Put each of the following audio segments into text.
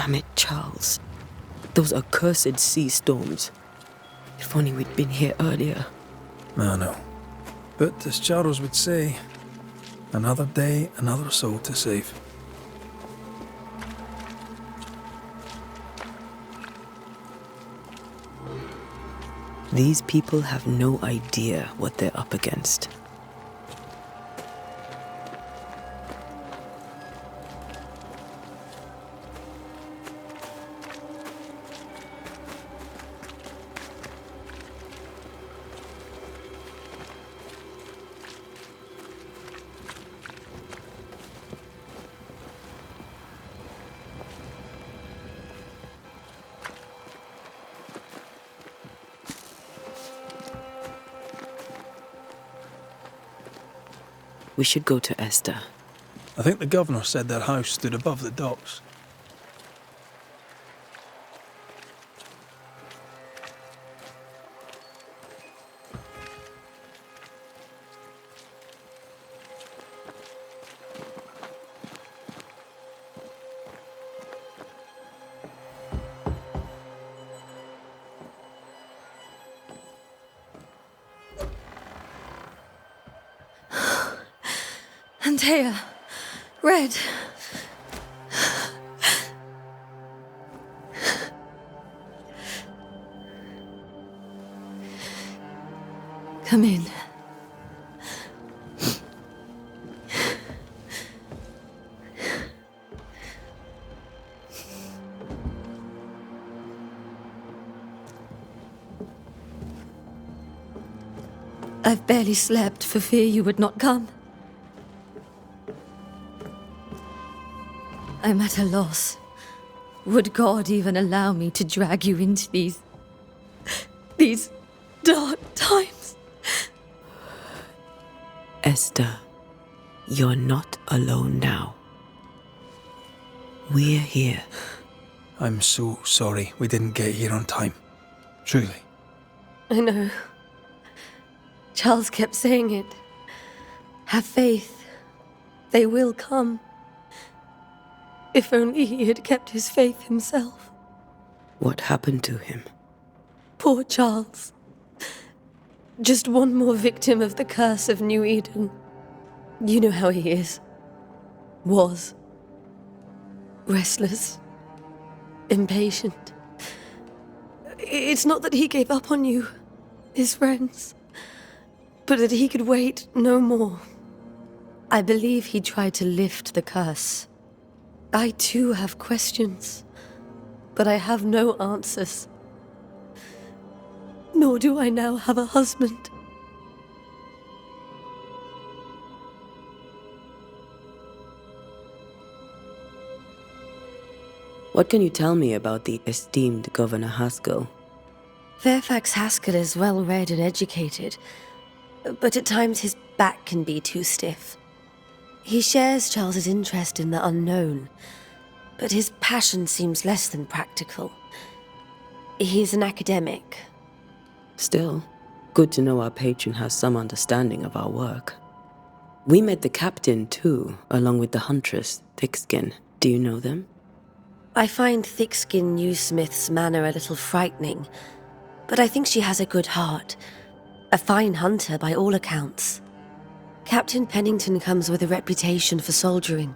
Damn it, Charles. Those accursed sea storms. If only we'd been here earlier. I know. But as Charles would say, another day, another soul to save. These people have no idea what they're up against. We should go to Esther. I think the governor said their house stood above the docks. Antea, Red. Come in. I've barely slept for fear you would not come. I'm at a loss. Would God even allow me to drag you into these dark times? Esther, you're not alone now. We're here. I'm so sorry we didn't get here on time. Truly. I know. Charles kept saying it. Have faith. They will come. If only he had kept his faith himself. What happened to him? Poor Charles. Just one more victim of the curse of New Eden. You know how he is. Was. Restless. Impatient. It's not that he gave up on you, his friends, but that he could wait no more. I believe he tried to lift the curse. I too have questions, but I have no answers. Nor do I now have a husband. What can you tell me about the esteemed Governor Haskell? Fairfax Haskell is well read and educated, but at times his back can be too stiff. He shares Charles's interest in the unknown, but his passion seems less than practical. He's an academic. Still, good to know our patron has some understanding of our work. We met the captain, too, along with the huntress, Thickskin. Do you know them? I find Thickskin Newsmith's manner a little frightening, but I think she has a good heart. A fine hunter by all accounts. Captain Pennington comes with a reputation for soldiering.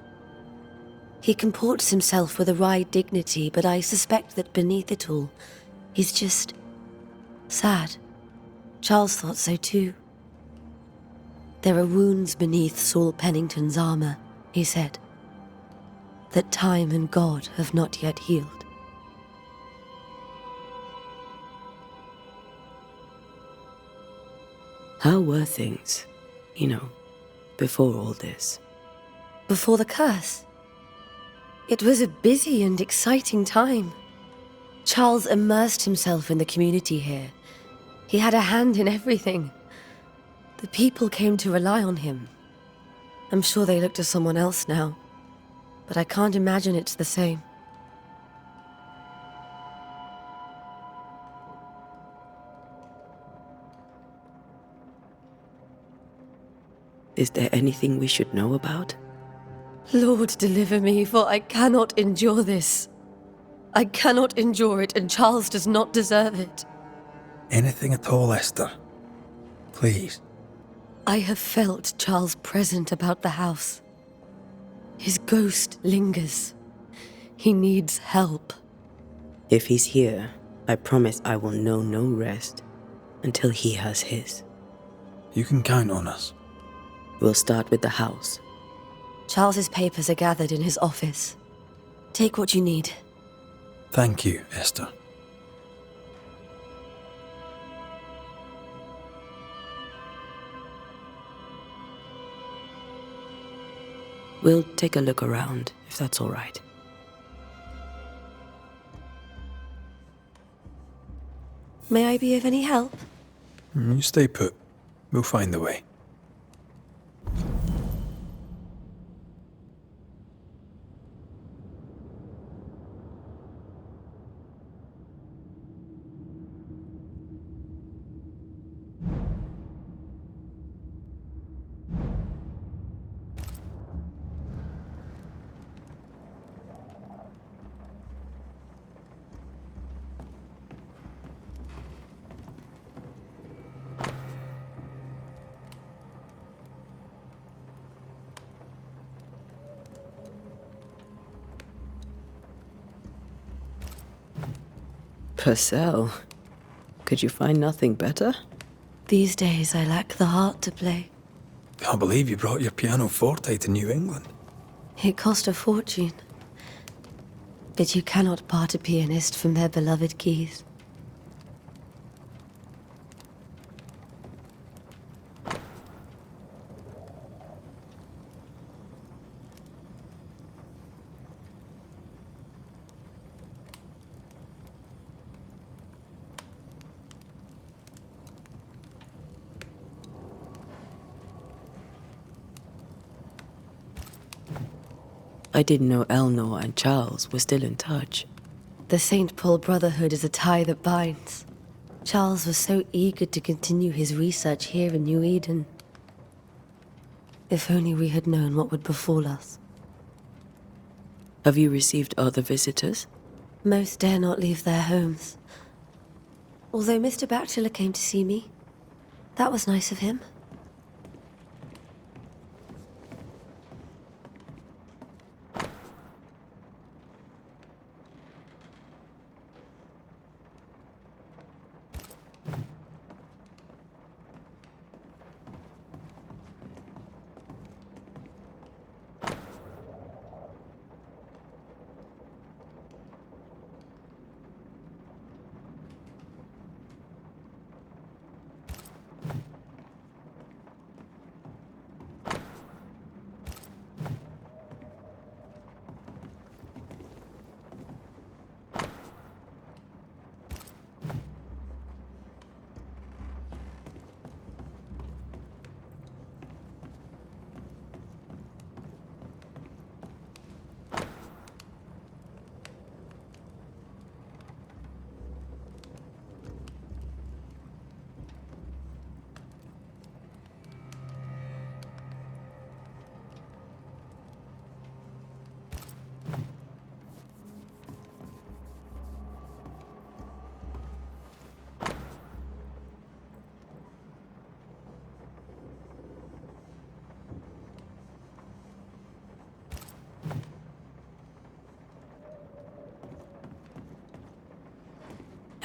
He comports himself with a wry dignity, but I suspect that beneath it all, he's just sad. Charles thought so too. There are wounds beneath Saul Pennington's armor, he said, that time and God have not yet healed. How were things, before all this? Before the curse? It was a busy and exciting time. Charles immersed himself in the community here. He had a hand in everything. The people came to rely on him. I'm sure they look to someone else now, but I can't imagine it's the same. Is there anything we should know about? Lord, deliver me, for I cannot endure this. I cannot endure it, and Charles does not deserve it. Anything at all, Esther. Please. I have felt Charles present about the house. His ghost lingers. He needs help. If he's here, I promise I will know no rest until he has his. You can count on us. We'll start with the house. Charles's papers are gathered in his office. Take what you need. Thank you, Esther. We'll take a look around, if that's all right. May I be of any help? You stay put. We'll find the way. Purcell, could you find nothing better? These days I lack the heart to play. Can't believe you brought your pianoforte to New England. It cost a fortune. But you cannot part a pianist from their beloved keys. I didn't know Eleanor and Charles were still in touch. The St. Paul Brotherhood is a tie that binds. Charles was so eager to continue his research here in New Eden. If only we had known what would befall us. Have you received other visitors? Most dare not leave their homes. Although Mr. Bachelor came to see me. That was nice of him.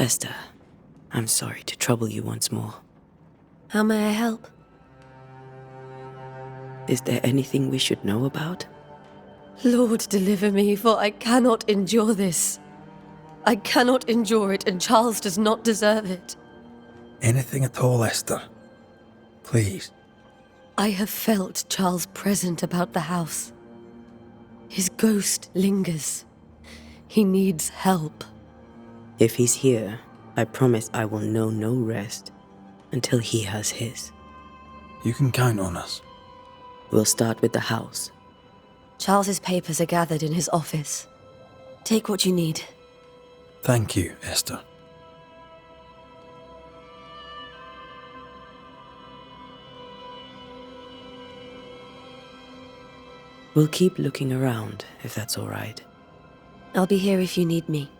Esther, I'm sorry to trouble you once more. How may I help? Is there anything we should know about? Lord, deliver me, for I cannot endure this. I cannot endure it, and Charles does not deserve it. Anything at all, Esther. Please. I have felt Charles present about the house. His ghost lingers. He needs help. If he's here, I promise I will know no rest until he has his. You can count on us. We'll start with the house. Charles's papers are gathered in his office. Take what you need. Thank you, Esther. We'll keep looking around, if that's all right. I'll be here if you need me.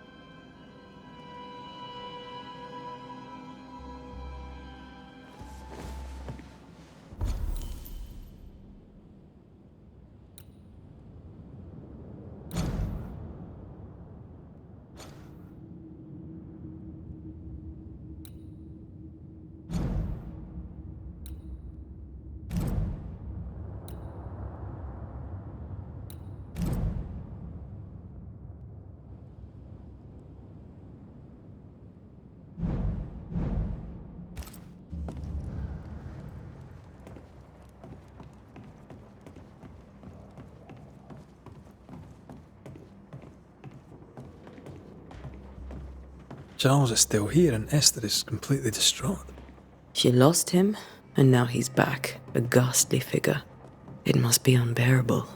Charles is still here and Esther is completely distraught. She lost him, and now he's back, a ghastly figure. It must be unbearable.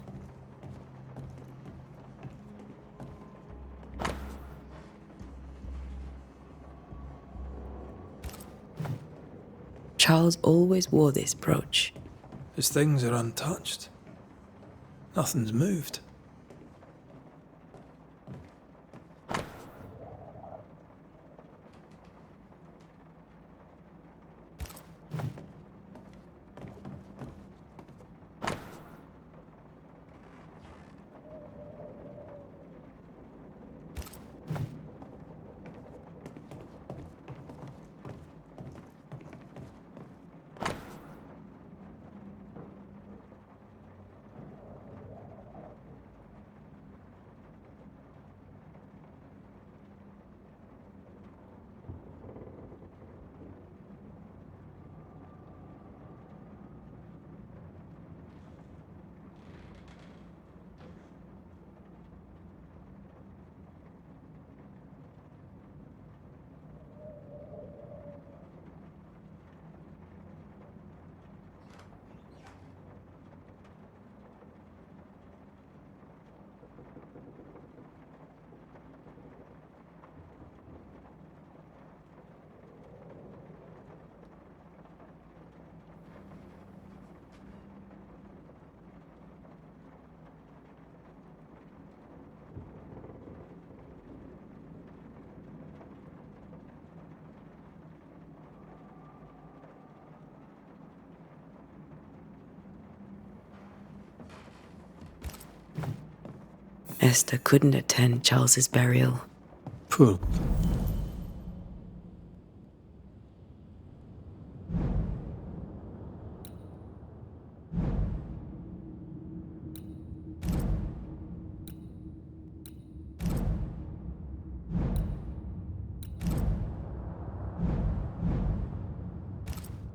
Charles always wore this brooch. His things are untouched. Nothing's moved. Esther couldn't attend Charles's burial. Poor.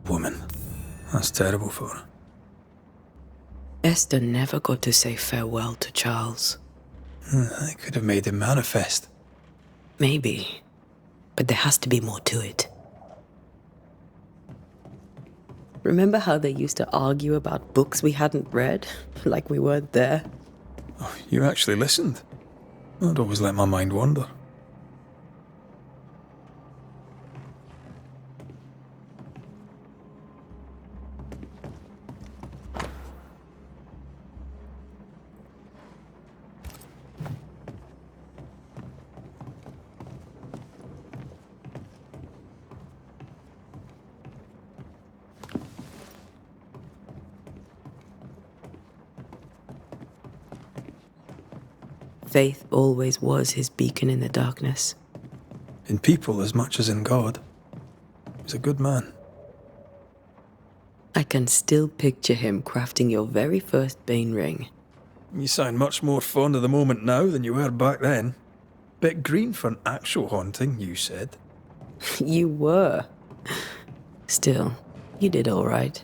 Woman. That's terrible for her. Esther never got to say farewell to Charles. I could have made him manifest. Maybe, but there has to be more to it. Remember how they used to argue about books we hadn't read, like we weren't there? Oh, you actually listened. I'd always let my mind wander. Faith always was his beacon in the darkness. In people as much as in God. He's a good man. I can still picture him crafting your very first Bane ring. You sound much more fond of the moment now than you were back then. Bit green for an actual haunting, you said. You were. Still, you did all right.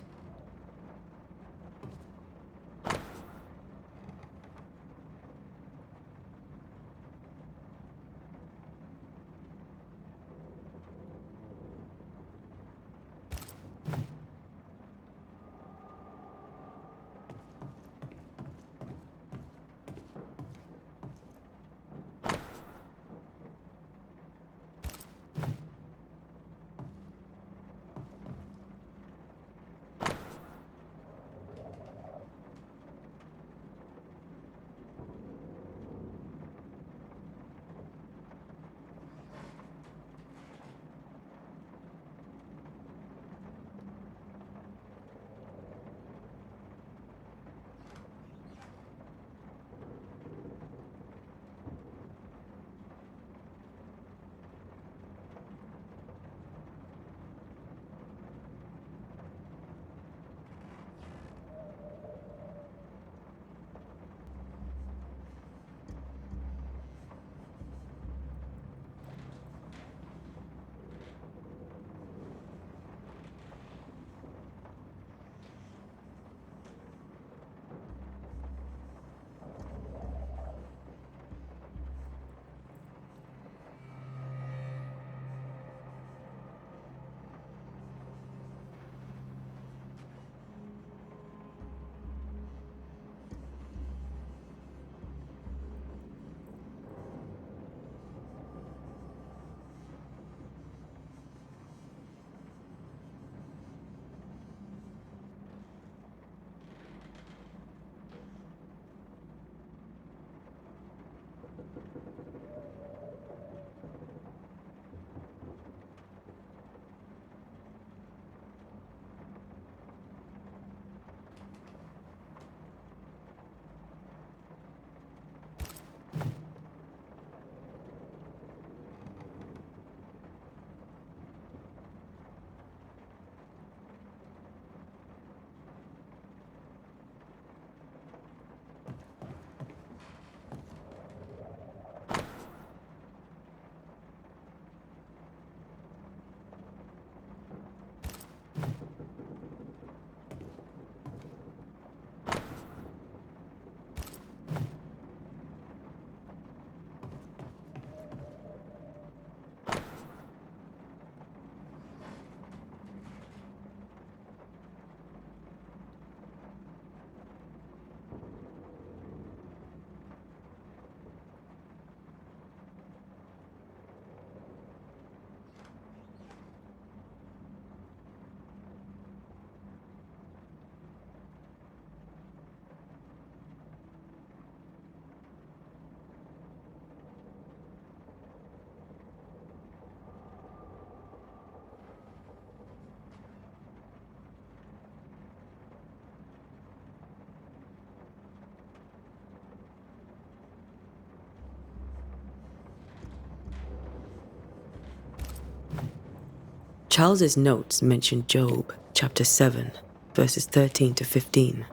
Charles's notes mention Job, chapter 7, verses 13 to 15.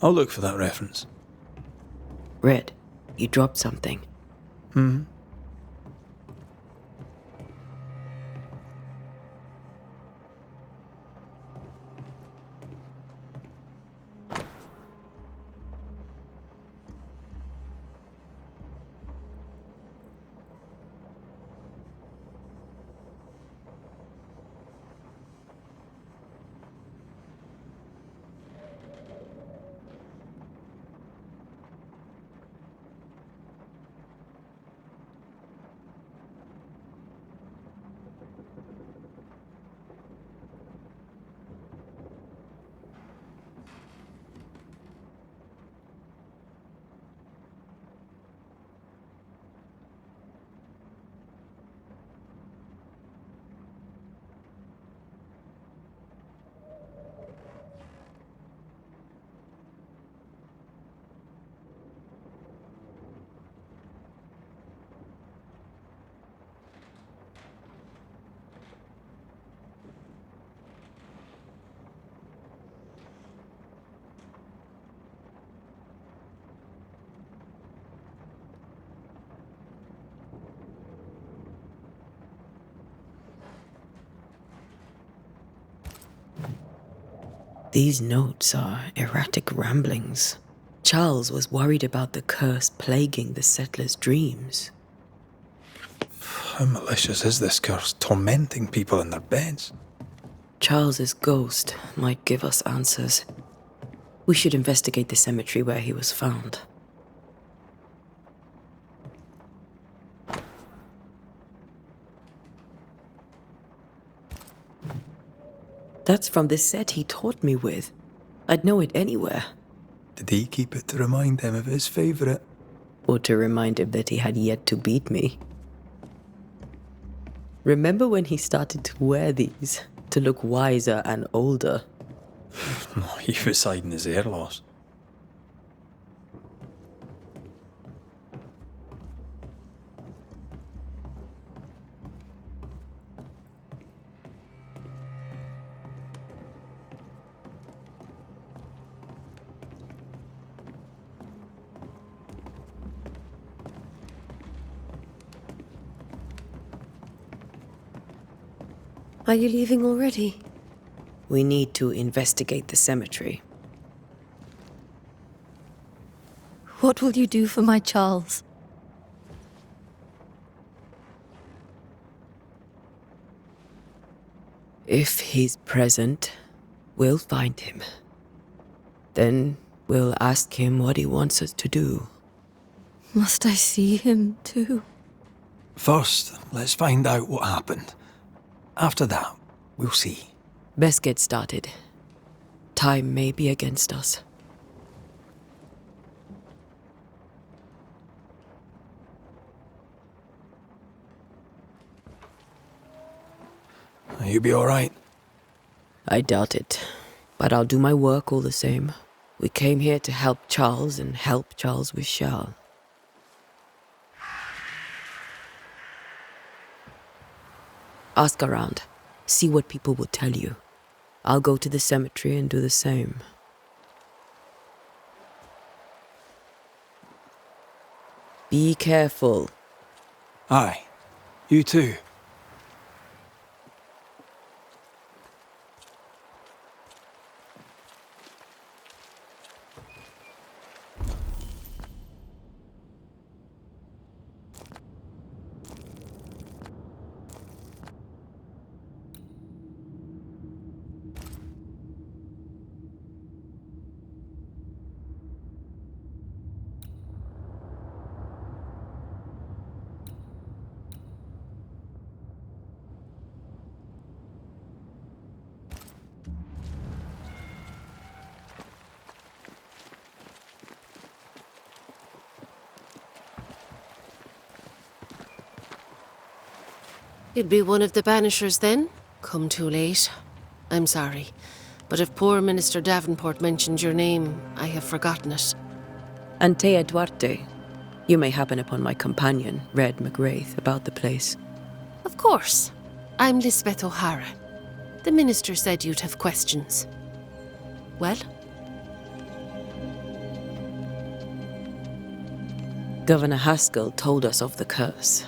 I'll look for that reference. Red, you dropped something. These notes are erratic ramblings. Charles was worried about the curse plaguing the settlers' dreams. How malicious is this curse, tormenting people in their beds? Charles's ghost might give us answers. We should investigate the cemetery where he was found. That's from the set he taught me with. I'd know it anywhere. Did he keep it to remind him of his favourite? Or to remind him that he had yet to beat me. Remember when he started to wear these to look wiser and older? He was hiding his hair loss. Are you leaving already? We need to investigate the cemetery. What will you do for my Charles? If he's present, we'll find him. Then we'll ask him what he wants us to do. Must I see him too? First, let's find out what happened. After that, we'll see. Best get started. Time may be against us. You be all right? I doubt it, but I'll do my work all the same. We came here to help Charles, and help Charles we shall. Ask around. See what people will tell you. I'll go to the cemetery and do the same. Be careful. Aye. You too. You'd be one of the Banishers then? Come too late. I'm sorry, but if poor Minister Davenport mentioned your name, I have forgotten it. Antea Duarte. You may happen upon my companion, Red McGrath, about the place. Of course. I'm Lisbeth O'Hara. The minister said you'd have questions. Well? Governor Haskell told us of the curse.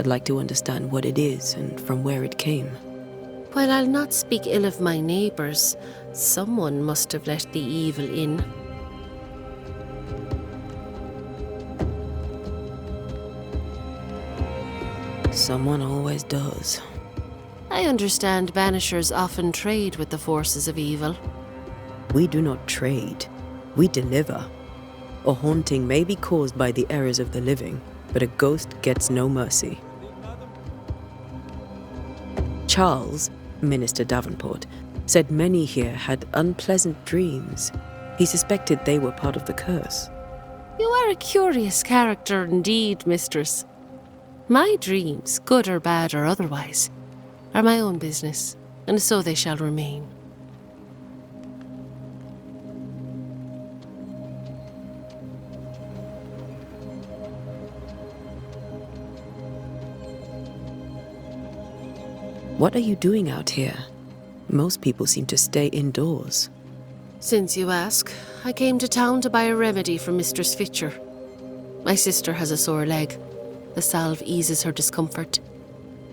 I'd like to understand what it is and from where it came. While I'll not speak ill of my neighbours, someone must have let the evil in. Someone always does. I understand Banishers often trade with the forces of evil. We do not trade. We deliver. A haunting may be caused by the errors of the living, but a ghost gets no mercy. Charles, Minister Davenport, said many here had unpleasant dreams. He suspected they were part of the curse. You are a curious character indeed, mistress. My dreams, good or bad or otherwise, are my own business, and so they shall remain. What are you doing out here? Most people seem to stay indoors. Since you ask, I came to town to buy a remedy for Mistress Fitcher. My sister has a sore leg. The salve eases her discomfort.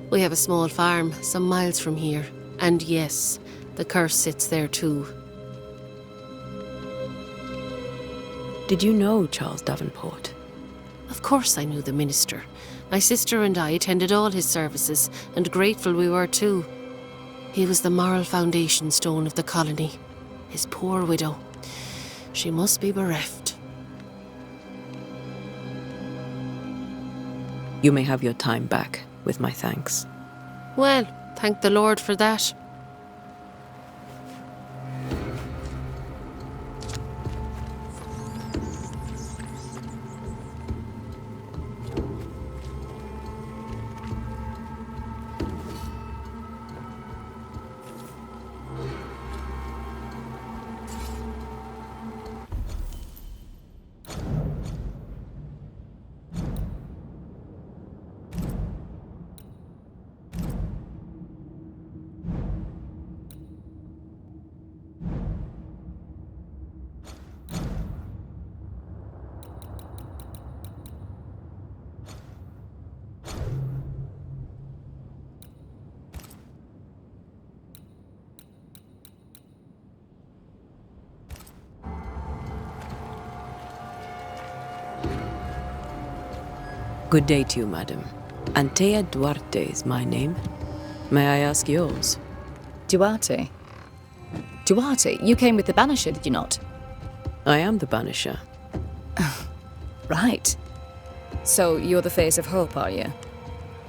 We have a small farm some miles from here, and yes, the curse sits there too. Did you know Charles Davenport? Of course I knew the minister. My sister and I attended all his services, and grateful we were too. He was the moral foundation stone of the colony. His poor widow. She must be bereft. You may have your time back, with my thanks. Well, thank the Lord for that. Good day to you, madam. Antea Duarte is my name. May I ask yours? Duarte? Duarte, you came with the Banisher, did you not? I am the Banisher. Right. So you're the face of hope, are you?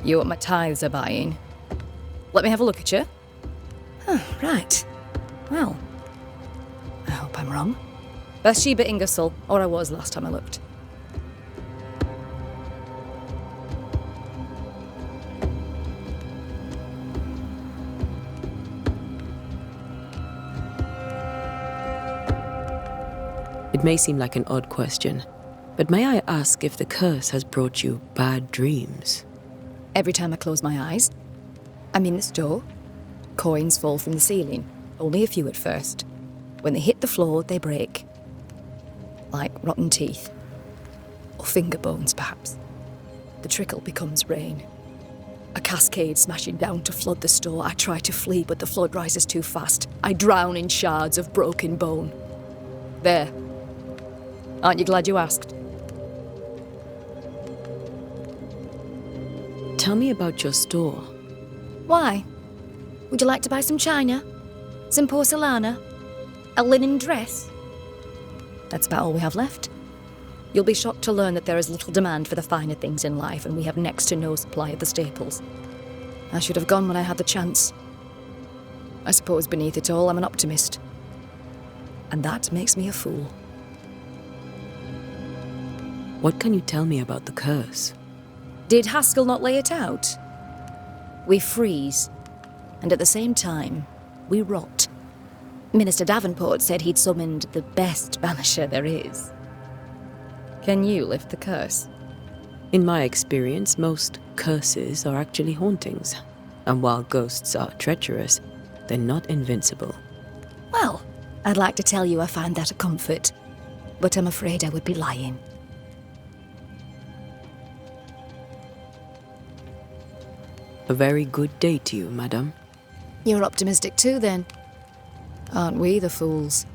You're what my tithes are buying. Let me have a look at you. Right. Well, I hope I'm wrong. Bathsheba Ingersoll, or I was last time I looked. It may seem like an odd question, but may I ask if the curse has brought you bad dreams? Every time I close my eyes, I'm in the store. Coins fall from the ceiling, only a few at first. When they hit the floor, they break. Like rotten teeth. Or finger bones, perhaps. The trickle becomes rain. A cascade smashing down to flood the store. I try to flee, but the flood rises too fast. I drown in shards of broken bone. There. Aren't you glad you asked? Tell me about your store. Why? Would you like to buy some china? Some porcelana? A linen dress? That's about all we have left. You'll be shocked to learn that there is little demand for the finer things in life, and we have next to no supply of the staples. I should have gone when I had the chance. I suppose beneath it all, I'm an optimist. And that makes me a fool. What can you tell me about the curse? Did Haskell not lay it out? We freeze, and at the same time, we rot. Minister Davenport said he'd summoned the best banisher there is. Can you lift the curse? In my experience, most curses are actually hauntings. And while ghosts are treacherous, they're not invincible. Well, I'd like to tell you I find that a comfort, but I'm afraid I would be lying. A very good day to you, madam. You're optimistic too, then. Aren't we the fools?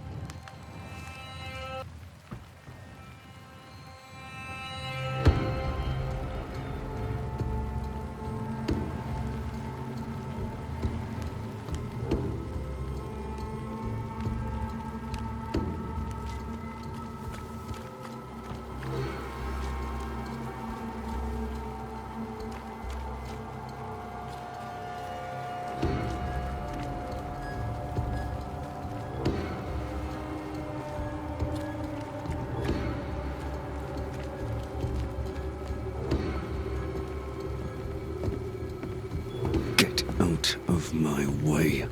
Get out of my way.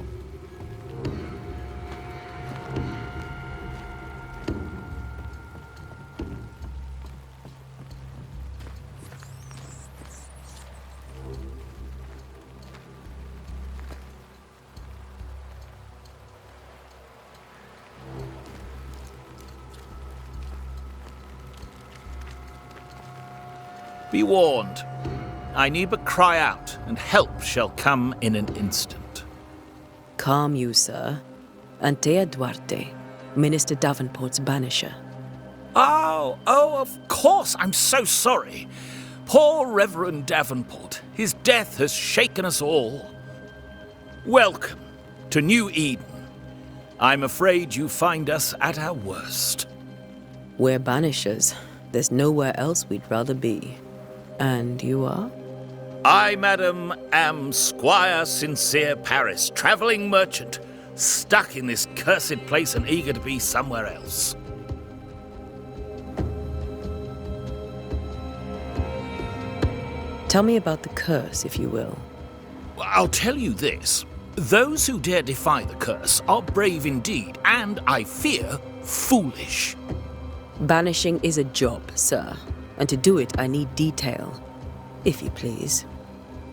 Be warned. I need but cry out, and help shall come in an instant. Calm you, sir. Antea Duarte, Minister Davenport's banisher. Oh, of course, I'm so sorry. Poor Reverend Davenport. His death has shaken us all. Welcome to New Eden. I'm afraid you find us at our worst. We're banishers. There's nowhere else we'd rather be. And you are? I, madam, am Squire Sincere Paris, travelling merchant, stuck in this cursed place and eager to be somewhere else. Tell me about the curse, if you will. I'll tell you this. Those who dare defy the curse are brave indeed, and, I fear, foolish. Banishing is a job, sir. And to do it, I need detail. If you please.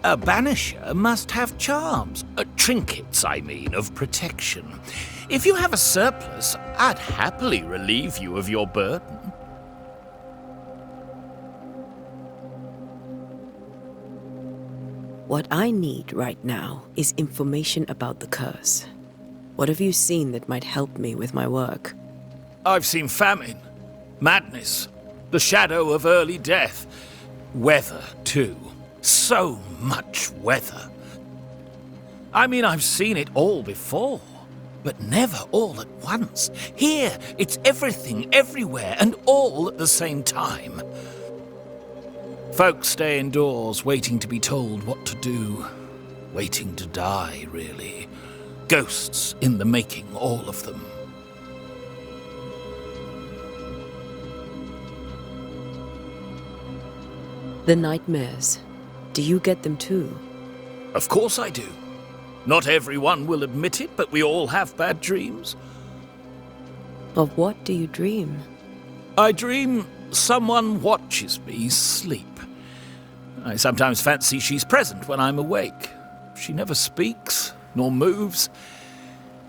A banisher must have charms. Trinkets, I mean, of protection. If you have a surplus, I'd happily relieve you of your burden. What I need right now is information about the curse. What have you seen that might help me with my work? I've seen famine, madness, the shadow of early death, weather, too. So much weather. I mean, I've seen it all before, but never all at once. Here, it's everything, everywhere, and all at the same time. Folks stay indoors, waiting to be told what to do. Waiting to die, really. Ghosts in the making, all of them. The nightmares. Do you get them too? Of course I do. Not everyone will admit it, but we all have bad dreams. Of what do you dream? I dream someone watches me sleep. I sometimes fancy she's present when I'm awake. She never speaks, nor moves.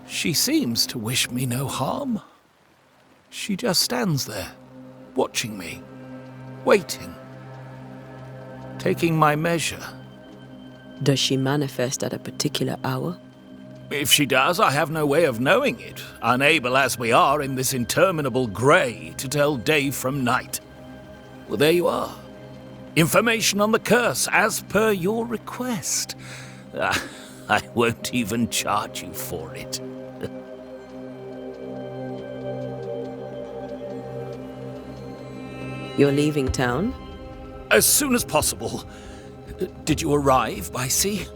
She seems to wish me no harm. She just stands there, watching me, waiting, taking my measure. Does she manifest at a particular hour? If she does, I have no way of knowing it, unable as we are in this interminable grey to tell day from night. Well, there you are. Information on the curse, as per your request. I won't even charge you for it. You're leaving town? As soon as possible. Did you arrive by sea?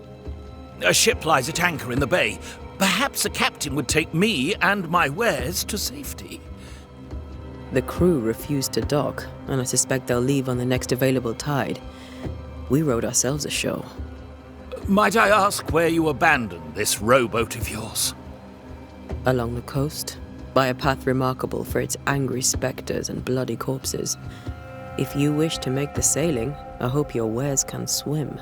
A ship lies at anchor in the bay. Perhaps a captain would take me and my wares to safety. The crew refused to dock, and I suspect they'll leave on the next available tide. We rode ourselves ashore. Might I ask where you abandoned this rowboat of yours? Along the coast, by a path remarkable for its angry spectres and bloody corpses. If you wish to make the sailing, I hope your wares can swim.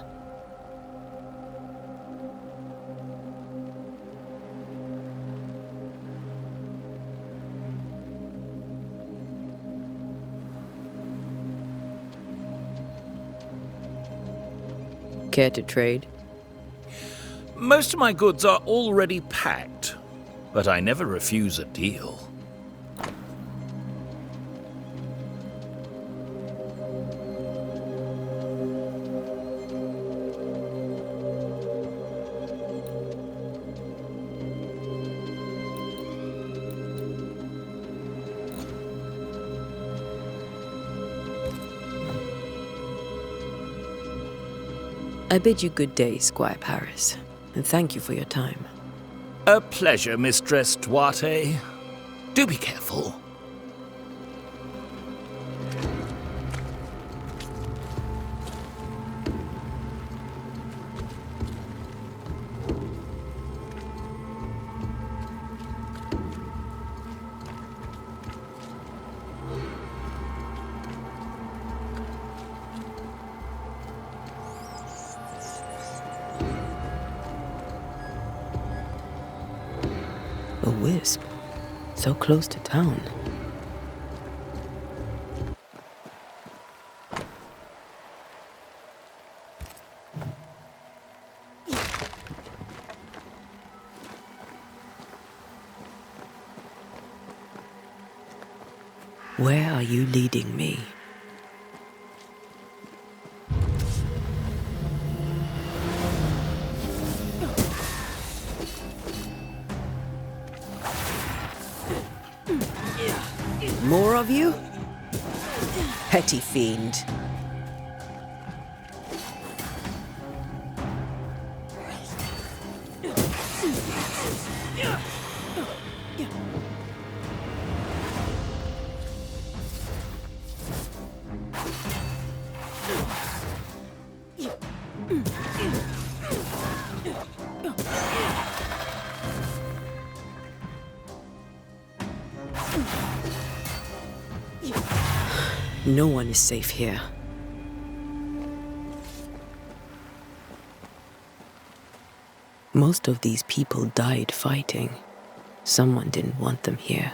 Care to trade? Most of my goods are already packed, but I never refuse a deal. I bid you good day, Squire Paris, and thank you for your time. A pleasure, Mistress Duarte. Do be careful. A wisp, so close to town. Where are you leading me? More of you? Petty fiend. No one is safe here. Most of these people died fighting. Someone didn't want them here.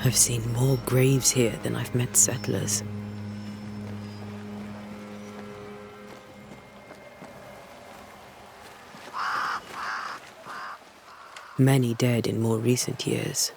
I've seen more graves here than I've met settlers. Many dead in more recent years.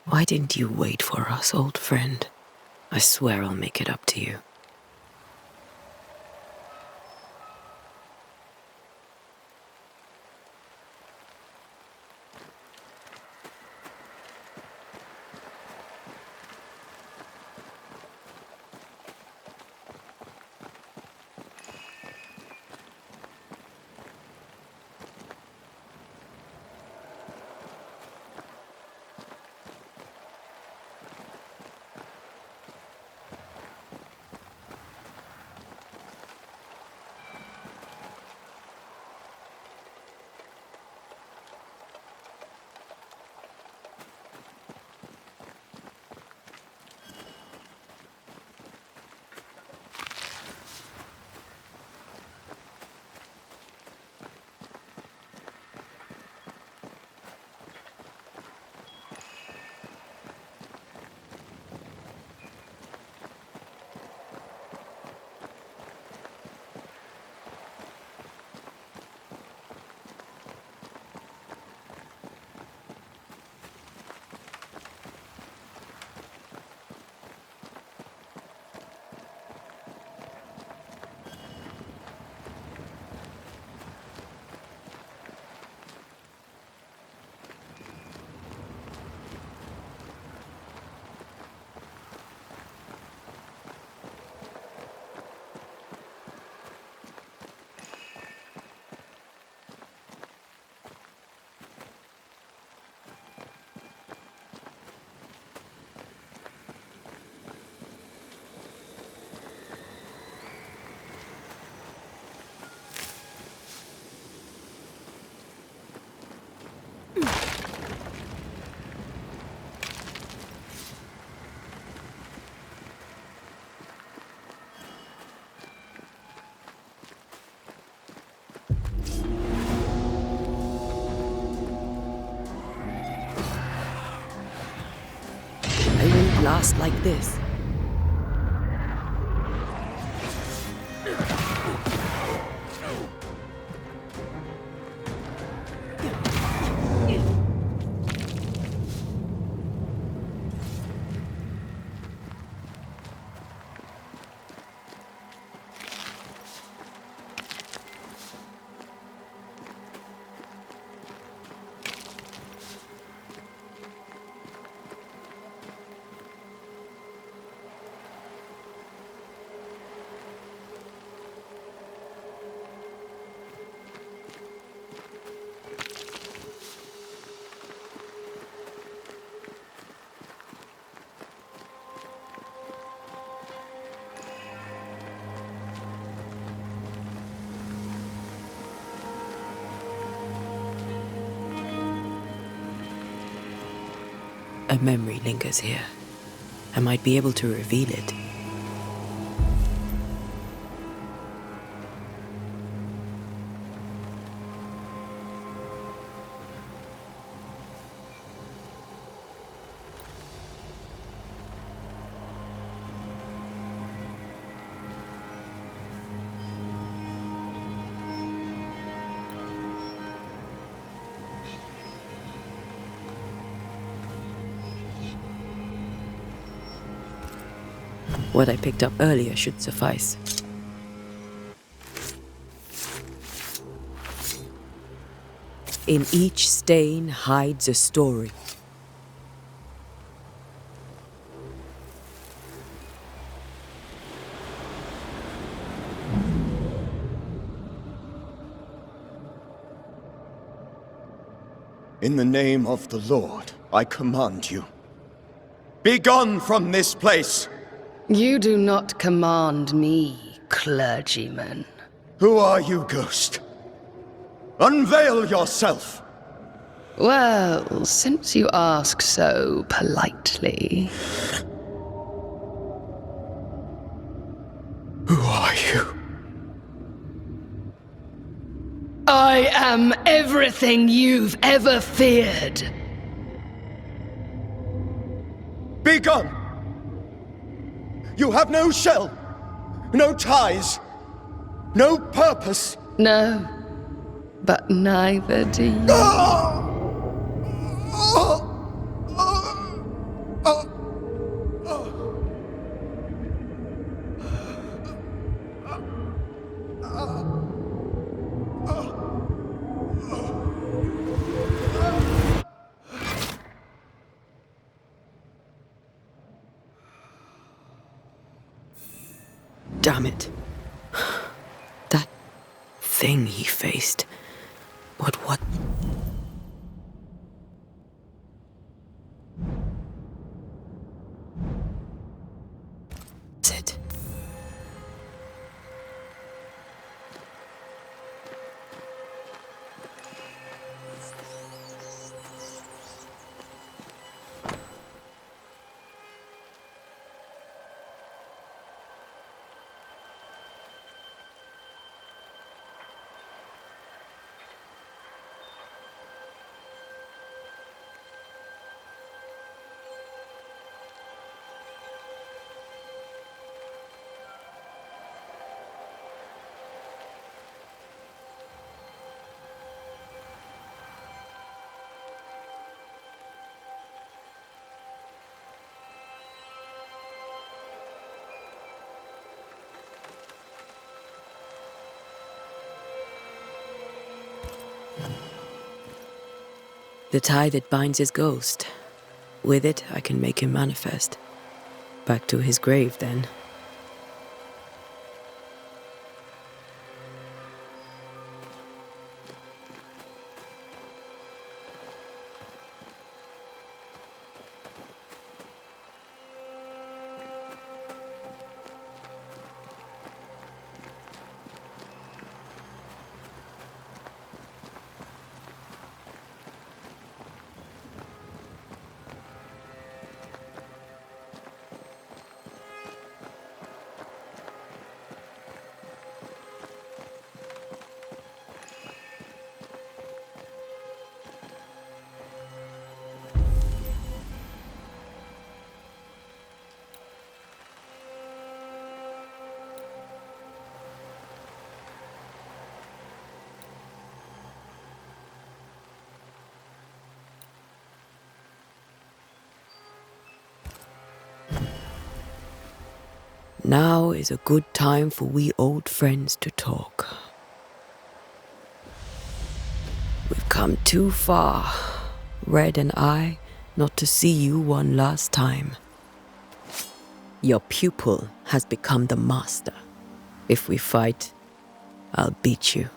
Why didn't you wait for us, old friend? I swear I'll make it up to you. I won't last like this. A memory lingers here. I might be able to reveal it. What I picked up earlier should suffice. In each stain hides a story. In the name of the Lord, I command you. Be gone from this place! You do not command me, clergyman. Who are you, ghost? Unveil yourself! Well, since you ask so politely. Who are you? I am everything you've ever feared. Be gone! You have no shell, no ties, no purpose. No, but neither do you. Damn it. That thing he faced. But what? That's it. The tie that binds his ghost. With it, I can make him manifest. Back to his grave, then. Now is a good time for we old friends to talk. We've come too far, Red and I, not to see you one last time. Your pupil has become the master. If we fight, I'll beat you.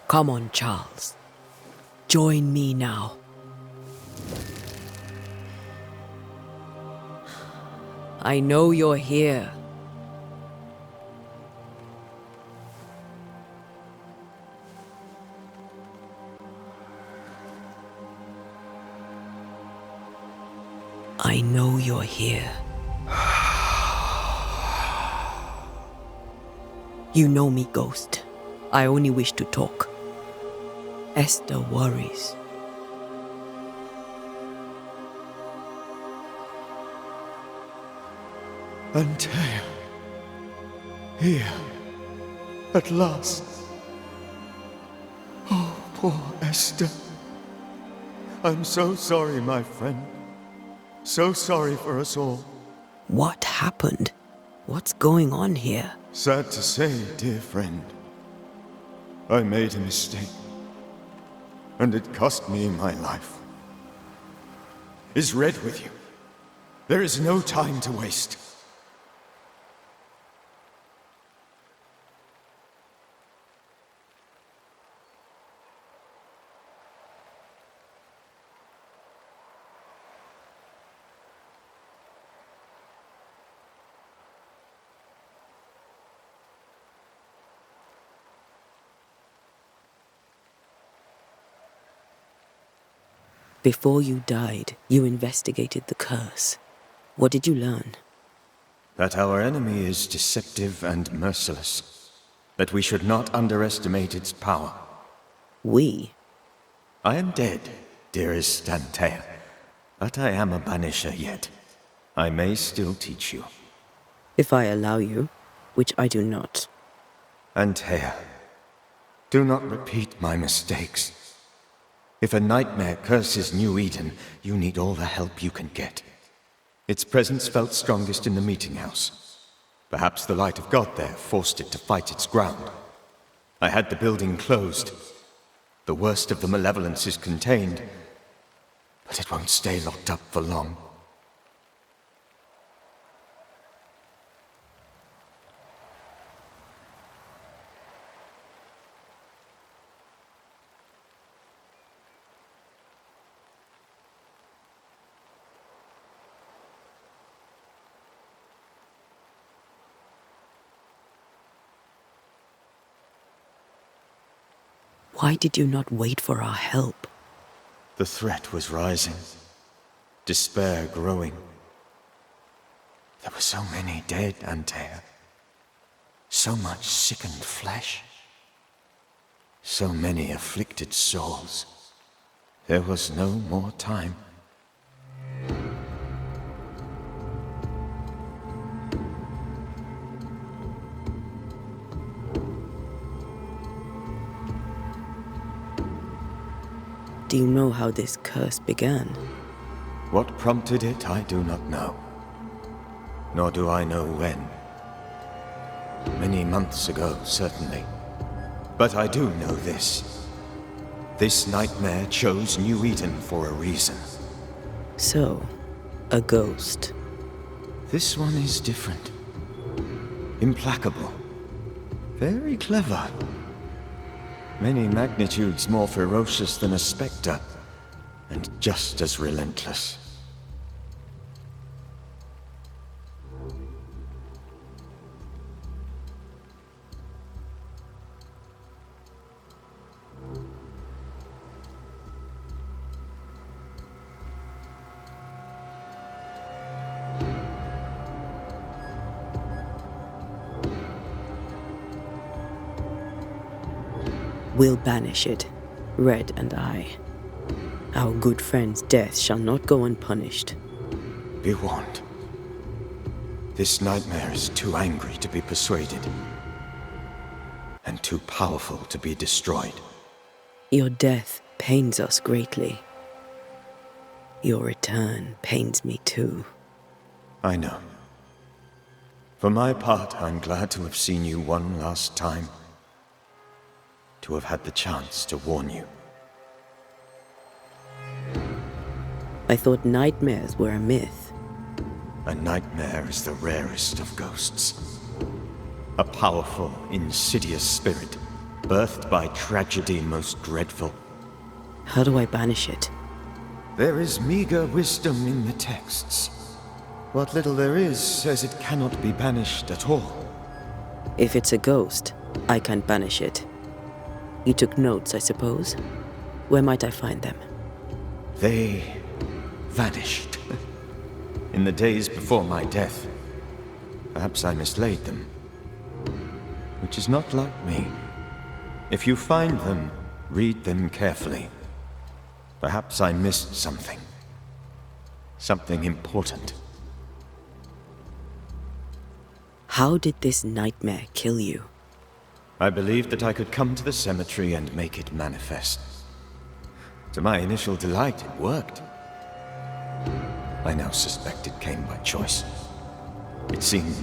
Come on, Charles. Join me now. I know you're here. I know you're here. You know me, Ghost. I only wish to talk. Esther worries. Antea. Here. At last. Oh, poor Esther. I'm so sorry, my friend. So sorry for us all. What happened? What's going on here? Sad to say, dear friend. I made a mistake. And it cost me my life. Is Red with you? There is no time to waste. Before you died, you investigated the curse. What did you learn? That our enemy is deceptive and merciless. That we should not underestimate its power. We? I am dead, dearest Antea. But I am a Banisher yet. I may still teach you. If I allow you, which I do not. Antea, do not repeat my mistakes. If a nightmare curses New Eden, you need all the help you can get. Its presence felt strongest in the meeting house. Perhaps the light of God there forced it to fight its ground. I had the building closed. The worst of the malevolence is contained, but it won't stay locked up for long. Why did you not wait for our help? The threat was rising, despair growing. There were so many dead, Antea. So much sickened flesh. So many afflicted souls. There was no more time. Do you know how this curse began? What prompted it, I do not know. Nor do I know when. Many months ago, certainly. But I do know this. This nightmare chose New Eden for a reason. So, a ghost. This one is different. Implacable. Very clever. Many magnitudes more ferocious than a spectre, and just as relentless. We'll banish it, Red and I. Our good friend's death shall not go unpunished. Be warned. This nightmare is too angry to be persuaded, and too powerful to be destroyed. Your death pains us greatly. Your return pains me too. I know. For my part, I'm glad to have seen you one last time. To have had the chance to warn you. I thought nightmares were a myth. A nightmare is the rarest of ghosts. A powerful, insidious spirit, birthed by tragedy most dreadful. How do I banish it? There is meager wisdom in the texts. What little there is says it cannot be banished at all. If it's a ghost, I can't banish it. You took notes, I suppose? Where might I find them? They vanished. In the days before my death. Perhaps I mislaid them. Which is not like me. If you find them, read them carefully. Perhaps I missed something. Something important. How did this nightmare kill you? I believed that I could come to the cemetery and make it manifest. To my initial delight, it worked. I now suspect it came by choice. It seemed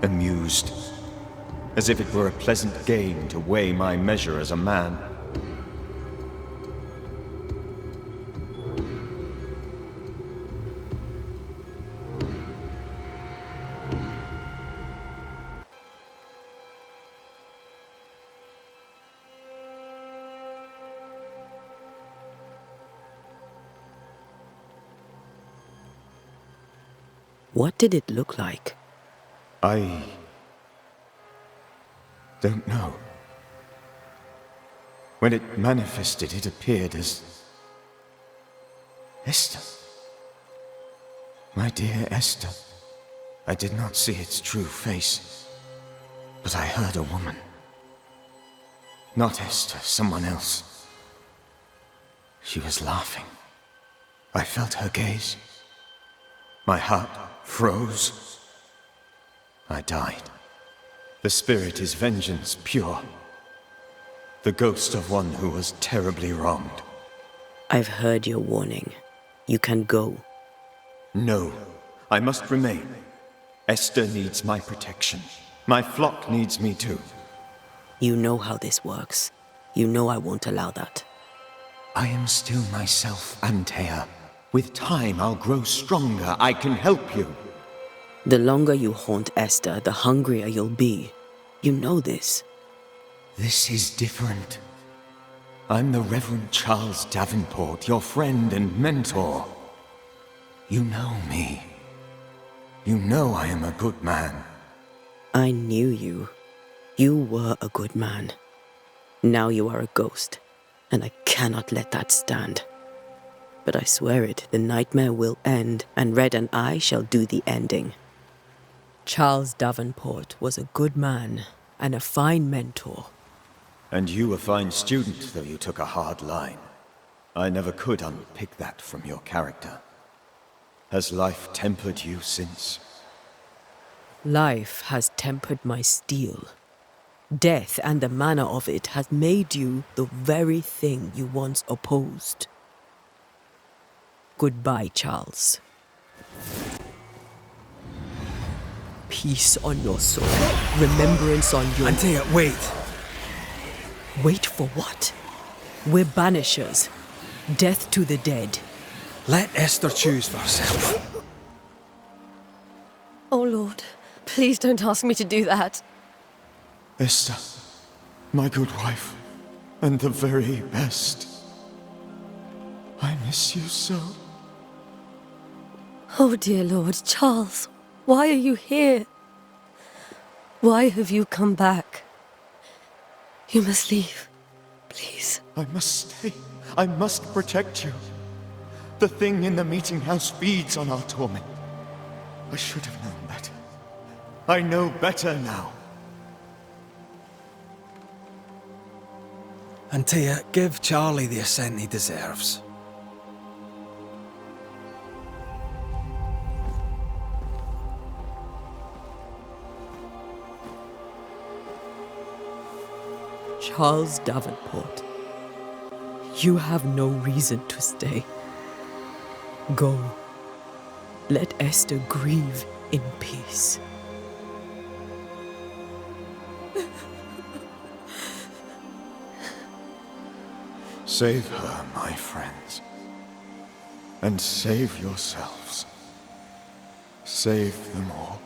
amused, as if it were a pleasant game to weigh my measure as a man. What did it look like? I don't know. When it manifested, it appeared as Esther. My dear Esther. I did not see its true face, but I heard a woman. Not Esther, someone else. She was laughing. I felt her gaze. My heart froze. I died. The spirit is vengeance pure. The ghost of one who was terribly wronged. I've heard your warning. You can go. No, I must remain. Esther needs my protection. My flock needs me too. You know how this works. You know I won't allow that. I am still myself, Antea. With time, I'll grow stronger. I can help you. The longer you haunt Esther, the hungrier you'll be. You know this. This is different. I'm the Reverend Charles Davenport, your friend and mentor. You know me. You know I am a good man. I knew you. You were a good man. Now you are a ghost, and I cannot let that stand. But I swear it, the nightmare will end, and Red and I shall do the ending. Charles Davenport was a good man and a fine mentor. And you a fine student, though you took a hard line. I never could unpick that from your character. Has life tempered you since? Life has tempered my steel. Death and the manner of it has made you the very thing you once opposed. Goodbye, Charles. Peace on your soul. Remembrance on your... Antea, wait. Wait for what? We're banishers. Death to the dead. Let Esther choose for herself. Oh, Lord, please don't ask me to do that. Esther, my good wife, and the very best. I miss you so. Oh, dear Lord, Charles, why are you here? Why have you come back? You must leave, please. I must stay. I must protect you. The thing in the meeting house feeds on our torment. I should have known better. I know better now. Antea, give Charlie the ascent he deserves. Charles Davenport, you have no reason to stay. Go. Let Esther grieve in peace. Save her, my friends. And save yourselves. Save them all.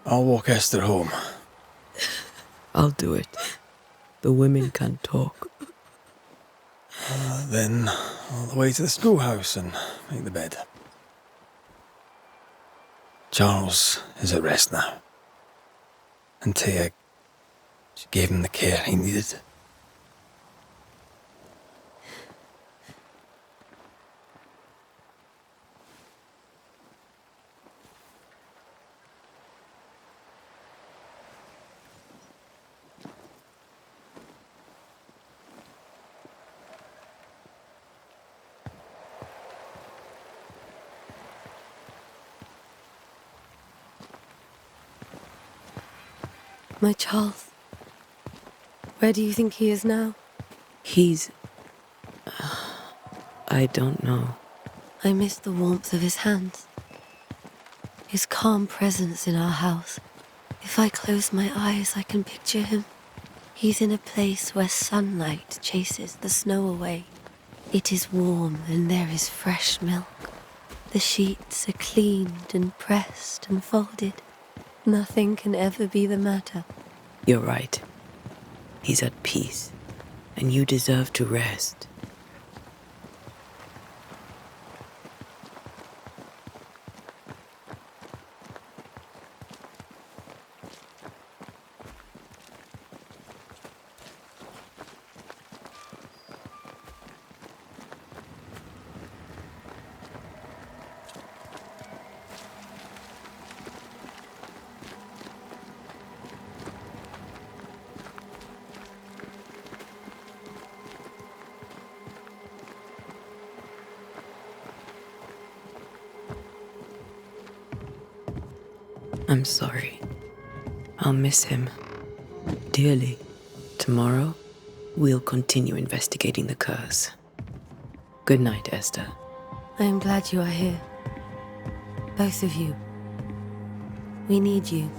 I'll walk Esther home. I'll do it. The women can talk. Then all the way to the schoolhouse and make the bed. Charles is at rest now. Antea, she gave him the care he needed. My Charles, where do you think he is now? He's... I don't know. I miss the warmth of his hands. His calm presence in our house. If I close my eyes, I can picture him. He's in a place where sunlight chases the snow away. It is warm and there is fresh milk. The sheets are cleaned and pressed and folded. Nothing can ever be the matter. You're right. He's at peace, and you deserve to rest. I'm sorry. I'll miss him dearly. Tomorrow, we'll continue investigating the curse. Good night, Esther. I am glad you are here. Both of you. We need you.